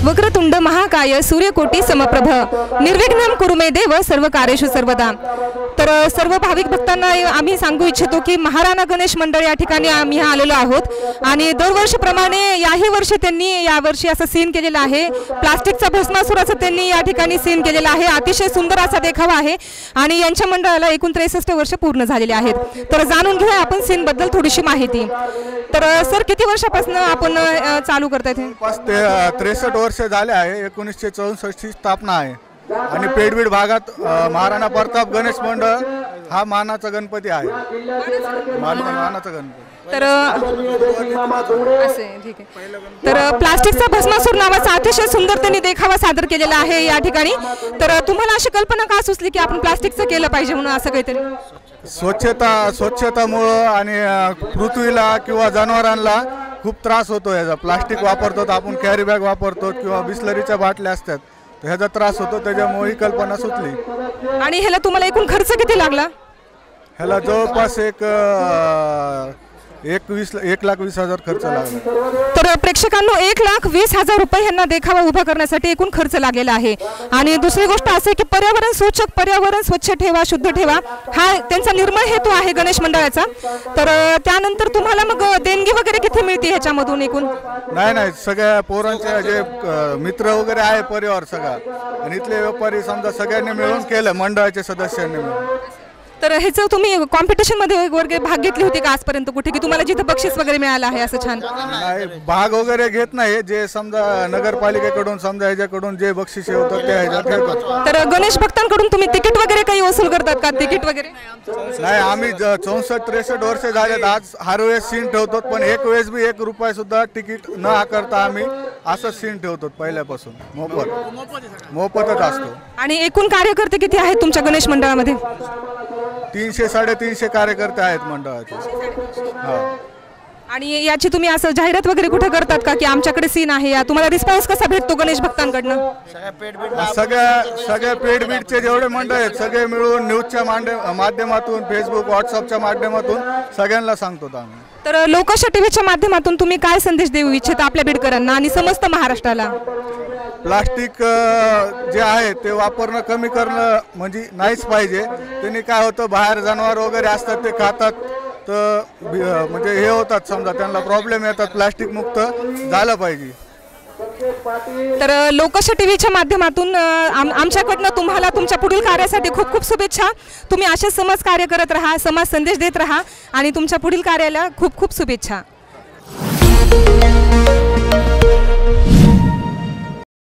वक्रतुंड महाकाय सूर्यकोटी समप्रभ निर्विघ्नं कुरु मे देव सर्व कार्येषु सर्वदा। तर सर्व भाविक भक्तांना आम्ही सांगू इच्छितो की महाराणा गणेश मंडळ या ठिकाणी आम्ही आलेलो आहोत आणि दरवर्षीप्रमाणे याही वर्षी त्यांनी यावर्षी असं सीन केलेला आहे। प्लास्टिकचा भस्मासुराचा त्यांनी या ठिकाणी सीन केलेला आहे। अतिशय सुंदर असा देखावा आहे आणि यांच्या मंडळाला एकूण 63 वर्ष पूर्ण झालेले आहेत। तर जाणून घेऊया आपण सीन बद्दल थोडीशी माहिती। तर सर किती वर्षापासून आपण चालू करताय? 63 वर्ष झाले आहे। 1964 ची स्थापना आहे आणि पेडबीड भागात महाराणा प्रताप गणेश मंडळ हा मानाचा गणपती आहे। मानाचा गणपती तर असे ठीक आहे। तर प्लास्टिकचा भस्मासूर नावाचा अतिशय सुंदर त्यांनी देखावा सादर केलेला आहे या ठिकाणी। तर तुम्हाला अशी कल्पना का सुचली की आपण प्लास्टिकचं केलं पाहिजे म्हणून असं काहीतरी? स्वच्छतामुळे आणि पृथ्वीला किंवा जनावरांना खूप त्रास होतो याचा। प्लास्टिक वापरतो आपण, कॅरी बॅग वापरतो किंवा बिस्लरीच्या बाटल्या असतात, तर ह्याचा त्रास होतो, त्याच्यामुळे ही कल्पना सुचली। आणि ह्याला तुम्हाला एकूण खर्च किती लागला? ह्याला जवळपास 1,20,000 खर्च लागला। तर प्रेक्षकांनो 1,20,000 रुपये यांना देखावा उभा करण्यासाठी एकूण खर्च लागलेला आहे। आणि दुसरी गोष्ट असे की पर्यावरण सूचक, पर्यावरण स्वच्छ ठेवा, शुद्ध ठेवा हा त्यांचा निर्मळ हेतू आहे गणेश मंडळाचा। तर त्यानंतर तुम्हाला मग देणगी वगैरे किती मिळते ह्याच्यामधून एकूण? नाही, सगळ्या पोरांचे जे मित्र वगैरे आहे, परिवार सगळा आणि इथले व्यापारी समजा सगळ्यांनी मिळून केलं, मंडळाच्या सदस्यांनी मिळून। तर ह्याचं तुम्ही कॉम्पिटिशन मध्ये वगैरे भाग घेतली होती का आजपर्यंत कुठे, की तुम्हाला जिथे बक्षीस वगैरे मिळालं आहे असं छान? नाही, भाग वगैरे घेत नाही। जे समजा नगरपालिकेकडून समजा ह्याच्याकडून जे बक्षीस होतं ते ह्याच्यात घेतो। तर गणेश भक्तांकडून तुम्ही तिकीट वगैरे काही वसूल करतात का? तिकीट वगैरे नाही, आम्ही 64-63 वर्ष झालेत। आज हर वेळेस सीन ठेवतो, पण एक वेळेस बी 1 रुपया सुद्धा तिकीट न आकारता आम्ही असं सीन ठेवतो पहिल्यापासून। मोफतच असतो। आणि एकूण कार्यकर्ते किती आहेत तुमच्या गणेश मंडळामध्ये? 300-350 कार्यकर्ते आहेत मंडळाचे। आणि याची तुम्ही असं जाहिरात वगैरे कुठे करतात का की आमच्याकडे सीन आहे? या तुम्हाला रिस्पॉन्स कसा भेटतो गणेश भक्तांकडनं? सगळ्या पेडबीडचे जेवढे मंडळ आहेत सगळे मिळून न्यूजच्या माध्यमातून, फेसबुक, व्हॉट्सअपच्या माध्यमातून सगळ्यांना सांगतो आम्ही। तर लोकशा टीव्हीच्या माध्यमातून तुम्ही काय संदेश देऊ इच्छिता आपल्या बीडकरांना आणि समस्त महाराष्ट्राला? प्लास्टिक जे आहे ते वापरणं कमी करणं म्हणजे नाहीच पाहिजे। त्यांनी काय होतं, बाहेर जनावर वगैरे असतात ते खातात, तर म्हणजे हे होतात, समजा त्यांना प्रॉब्लेम येतात। प्लास्टिक मुक्त झालं पाहिजे। तर लोकशा टीव्हीच्या माध्यमातून आमच्याकडनं तुम्हाला तुमच्या पुढील कार्यासाठी खूप खूप शुभेच्छा। तुम्ही असेच समाज कार्य करत राहा, समाज संदेश देत राहा आणि तुमच्या पुढील कार्याला खूप खूप शुभेच्छा।